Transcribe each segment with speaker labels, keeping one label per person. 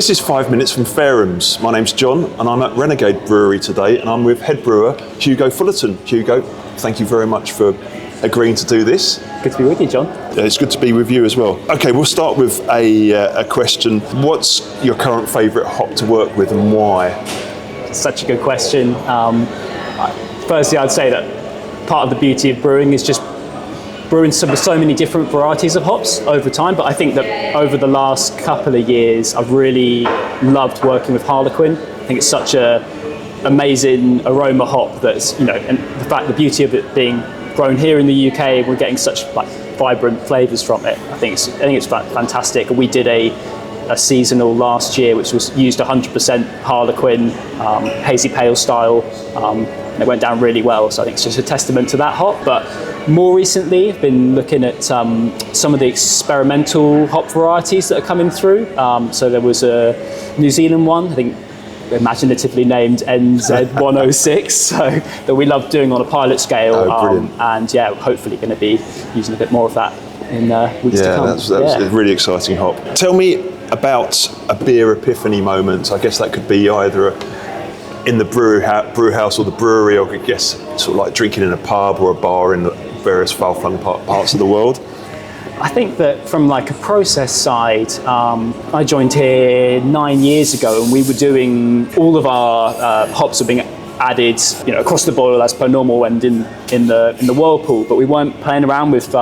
Speaker 1: This is 5 minutes from Faram's. My name's John and I'm at Renegade Brewery today and I'm with head brewer Hugo Fullerton. Hugo, thank you very much for agreeing to do this.
Speaker 2: Good to be with you, John.
Speaker 1: It's good to be with you as well. Okay, we'll start with a question. What's your current favourite hop to work with and why?
Speaker 2: Such a good question. Firstly, I'd say that part of the beauty of brewing is just brewing so many different varieties of hops over time, but I think that over the last couple of years I've really loved working with Harlequin. I think it's such a amazing aroma hop that's, and the beauty of it being grown here in the UK, we're getting such vibrant flavours from it. I think it's fantastic. We did a seasonal last year which was used 100% Harlequin, hazy pale style, and it went down really well, so I think it's just a testament to that hop. But more recently I've been looking at some of the experimental hop varieties that are coming through. So there was a New Zealand one, I think imaginatively named NZ106, so that we love doing on a pilot scale. And yeah, hopefully going to be using a bit more of that in weeks to come. That's
Speaker 1: a really exciting hop. Tell me about a beer epiphany moment. I guess that could be either in the brew house or the brewery, or I guess sort of like drinking in a pub or a bar in the various far-flung parts of the world.
Speaker 2: I think that from a process side, I joined here 9 years ago, and we were doing all of our hops are being added, across the boil as per normal and in the whirlpool, but we weren't playing around with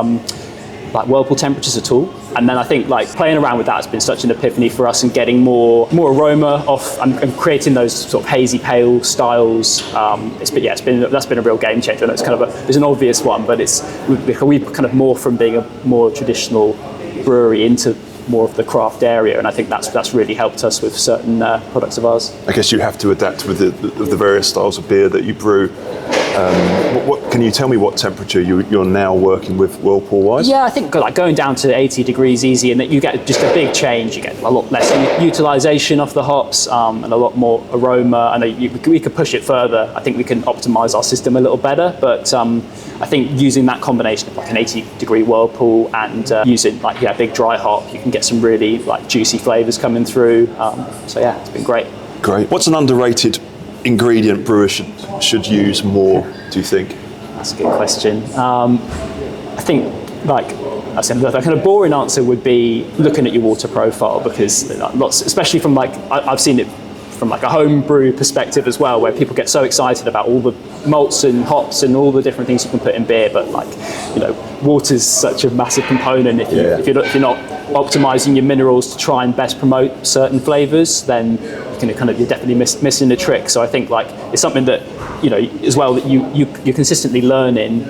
Speaker 2: whirlpool temperatures at all. And then I think playing around with that has been such an epiphany for us, and getting more aroma off and creating those sort of hazy pale styles. That's been a real game changer. And it's an obvious one, but we've kind of morphed from being a more traditional brewery into more of the craft area, and I think that's really helped us with certain products of ours.
Speaker 1: I guess you have to adapt with the various styles of beer that you brew. Can you tell me what temperature you're now working with whirlpool-wise?
Speaker 2: Yeah, I think going down to 80 degrees easy, and that you get just a big change. You get a lot less utilisation of the hops, and a lot more aroma. I know we could push it further. I think we can optimise our system a little better, but I think using that combination of an 80-degree whirlpool and using big dry hop, you can get some really juicy flavours coming through. So yeah, it's been great.
Speaker 1: Great. What's an underrated ingredient brewers should use more, do you think?
Speaker 2: That's a good question. I think I said, the kind of boring answer would be looking at your water profile, because especially from I've seen it from a home brew perspective as well, where people get so excited about all the malts and hops and all the different things you can put in beer, but water's such a massive component. If you're not optimizing your minerals to try and best promote certain flavors, then you're definitely missing the trick. So I think it's something that as well that you're consistently learning,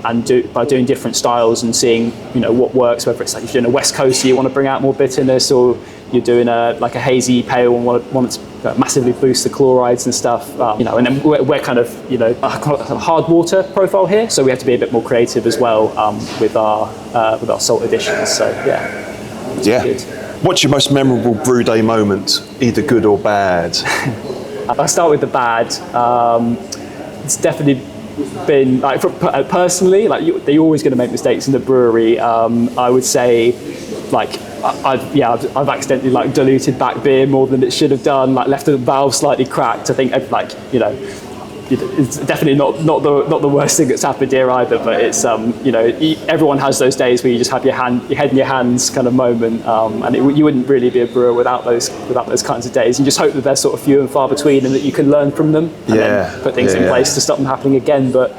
Speaker 2: and by doing different styles and seeing what works, whether it's if you're doing a West Coast, you want to bring out more bitterness, or you're doing a hazy pale and want to massively boost the chlorides and stuff, and then we're kind of a hard water profile here, so we have to be a bit more creative as well with our salt additions. So yeah. Good.
Speaker 1: What's your most memorable brew day moment, either good or bad?
Speaker 2: I'll start with the bad. It's definitely been personally, you're always going to make mistakes in the brewery. I would say I've accidentally diluted back beer more than it should have done, left the valve slightly cracked. I think it's definitely not the worst thing that's happened here either, but it's everyone has those days where you just have your head in your hands kind of moment, and you wouldn't really be a brewer without those kinds of days. You just hope that they're sort of few and far between, and that you can learn from them and then put things in place to stop them happening again. But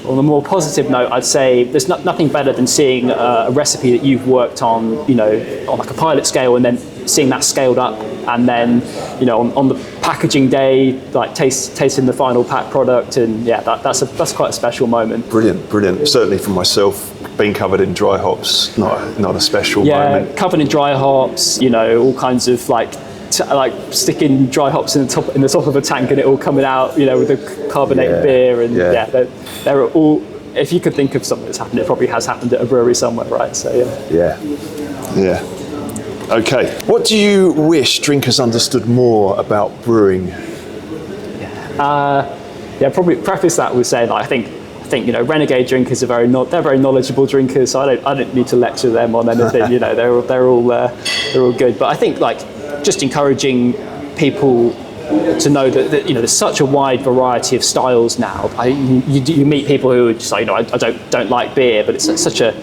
Speaker 2: on a more positive note, I'd say there's nothing better than seeing a recipe that you've worked on, on a pilot scale, and then seeing that scaled up, and then on the packaging day, tasting the final pack product, and that's quite a special moment.
Speaker 1: Brilliant. Certainly for myself, being covered in dry hops, not a special moment. Yeah,
Speaker 2: covered in dry hops, all kinds of sticking dry hops in the top of a tank, and it all coming out, with the carbonated beer, and they're all. If you could think of something that's happened, it probably has happened at a brewery somewhere, right? So
Speaker 1: yeah. Okay. What do you wish drinkers understood more about brewing?
Speaker 2: Probably preface that with saying I think Renegade drinkers are very knowledgeable drinkers. So I don't need to lecture them on anything. They're all good. But I think just encouraging people to know that there's such a wide variety of styles now. You meet people who are just like, I don't like beer, but it's such a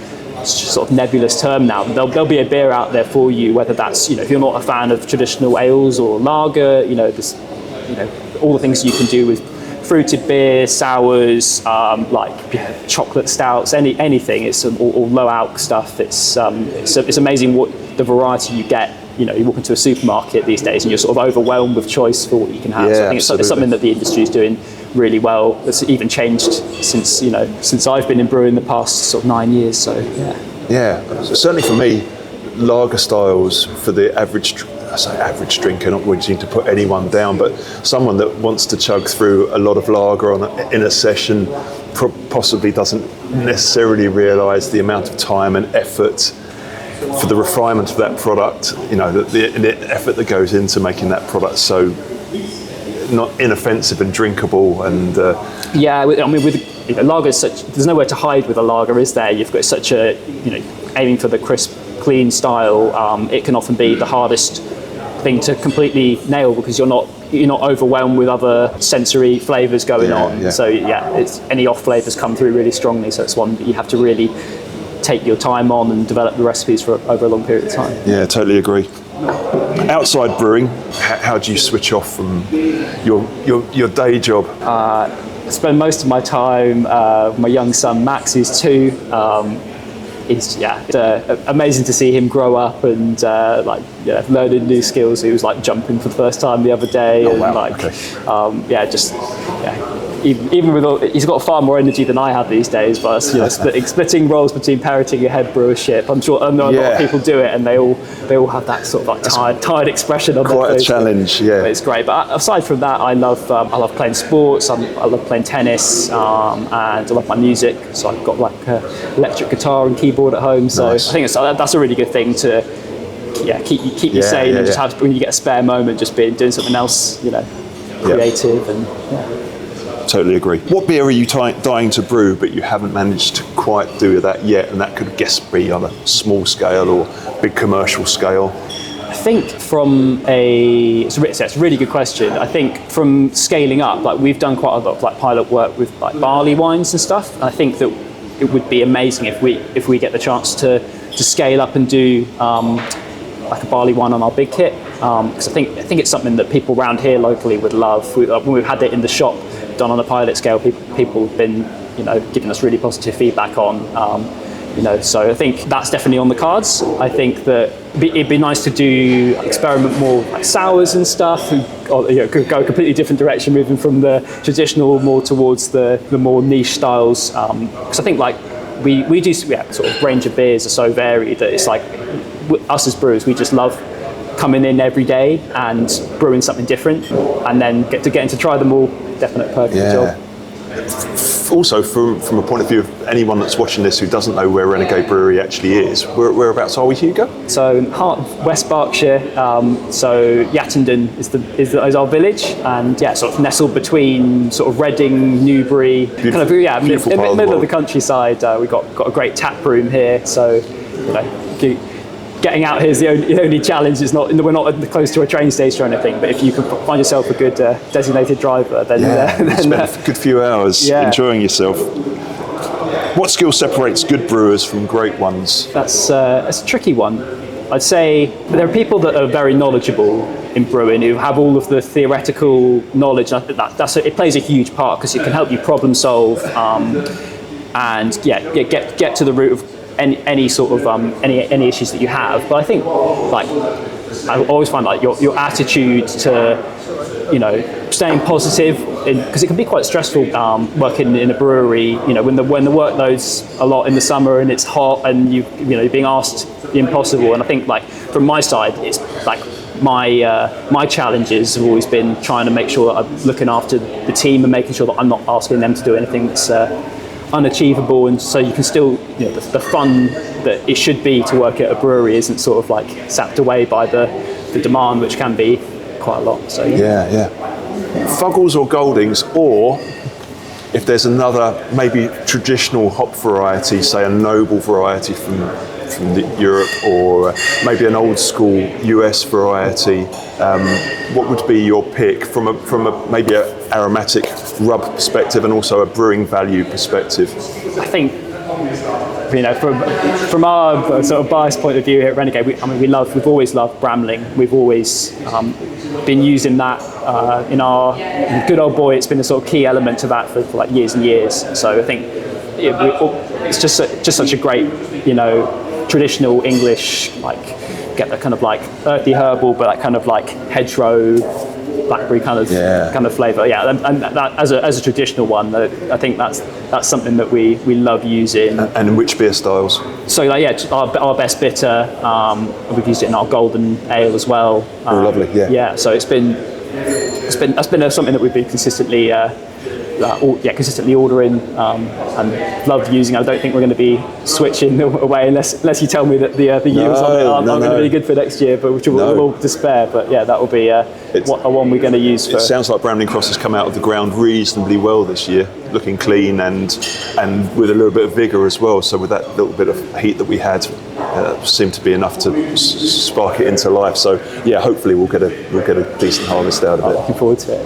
Speaker 2: sort of nebulous term now. There'll be a beer out there for you, whether that's if you're not a fan of traditional ales or lager, there's all the things you can do with fruited beer, sours, chocolate stouts, anything. It's all low alc stuff. It's amazing what the variety you get. You walk into a supermarket these days and you're sort of overwhelmed with choice for what you can have.
Speaker 1: Yeah,
Speaker 2: so I think it's something that the industry is doing really well. It's even changed since I've been in brewing the past sort of 9 years. So
Speaker 1: yeah, certainly for me, lager styles for the average drinker, not wanting to put anyone down, but someone that wants to chug through a lot of lager in a session possibly doesn't necessarily realise the amount of time and effort for the refinement of that product, the effort that goes into making that product so not inoffensive and drinkable. And with lager, there's nowhere to hide with a lager, is there? You've got such a aiming for the crisp, clean style. It can often be the hardest thing to completely nail because you're not overwhelmed with other sensory flavours going on. Yeah. So it's any off flavours come through really strongly. So it's one that you have to really take your time on and develop the recipes for over a long period of time. Yeah, totally agree. Outside brewing, how do you switch off from your day job?
Speaker 2: I spend most of my time with my young son Max, who's 2. It's amazing to see him grow up and learning new skills. He was jumping for the first time the other day, even with all, he's got far more energy than I have these days. But splitting roles between parenting and head brewership, I know a lot of people do it, and they all have that sort of tired expression on their face.
Speaker 1: Quite a challenge,
Speaker 2: But it's great. But aside from that, I love playing sports. I love playing tennis, and I love my music. So I've got an electric guitar and keyboard at home. So nice. I think that's a really good thing to keep you sane and just have, when you get a spare moment, just doing something else, creative and.
Speaker 1: Totally agree. What beer are you dying to brew but you haven't managed to quite do that yet, and that could be on a small scale or big commercial scale?
Speaker 2: I think it's a really good question. I think from scaling up, we've done quite a lot of pilot work with barley wines and stuff, and I think that it would be amazing if we get the chance to scale up and do a barley wine on our big kit, because I think it's something that people around here locally would love. When we've had it in the shop done on a pilot scale, people have been giving us really positive feedback on. So I think that's definitely on the cards. I think that it'd be nice to do experiment more like sours and stuff, or could go a completely different direction, moving from the traditional more towards the more niche styles. Because I think we do sort of range of beers are so varied that it's us as brewers, we just love coming in every day and brewing something different, and then getting to try them all. Definite perfect job.
Speaker 1: Also, from a point of view of anyone that's watching this who doesn't know where Renegade Brewery actually is, whereabouts are we, Hugo?
Speaker 2: So heart of West Berkshire. So Yattendon is our village, and sort of nestled between sort of Reading, Newbury,
Speaker 1: beautiful part
Speaker 2: middle of the countryside. We've got a great tap room here, so getting out here is the only challenge. We're not close to a train station or anything, but if you can find yourself a good designated driver, then
Speaker 1: spend a good few hours enjoying yourself. What skill separates good brewers from great ones?
Speaker 2: That's a tricky one. I'd say there are people that are very knowledgeable in brewing who have all of the theoretical knowledge. And I think it plays a huge part because it can help you problem solve and get to the root of any sort of any issues that you have. But I think I always find your attitude to staying positive, because it can be quite stressful working in a brewery. When the workload's a lot in the summer and it's hot and you're being asked the impossible. And I think from my side, it's my challenges have always been trying to make sure that I'm looking after the team and making sure that I'm not asking them to do anything that's unachievable, and so you can still, the fun that it should be to work at a brewery isn't sort of sapped away by the demand, which can be quite a lot. So
Speaker 1: Fuggles or Goldings, or if there's another maybe traditional hop variety, say a noble variety from from Europe, or maybe an old school US variety, what would be your pick from a maybe an aromatic rub perspective and also a brewing value perspective?
Speaker 2: I think, from our sort of biased point of view here at Renegade, we've always loved Bramling. We've always been using that in Good Old Boy. It's been a sort of key element to that for like years and years. So I think it's just such a great, traditional English, like get that kind of like earthy herbal, but that kind of like hedgerow, blackberry kind of flavour. Yeah, and that as a traditional one, I think that's something that we love using.
Speaker 1: And in which beer styles?
Speaker 2: So our best bitter. We've used it in our golden ale as well.
Speaker 1: Oh, lovely. Yeah.
Speaker 2: Yeah. So that's been something that we've been consistently ordering and love using. I don't think we're going to be switching away unless you tell me that the yields aren't going to be good for next year, but which we'll despair. But yeah, that will be a one we're going to use.
Speaker 1: It sounds like Bramling Cross has come out of the ground reasonably well this year, looking clean and with a little bit of vigour as well. So with that little bit of heat that we had, seemed to be enough to spark it into life. So yeah, hopefully we'll get a decent harvest out of it.
Speaker 2: Looking forward to it.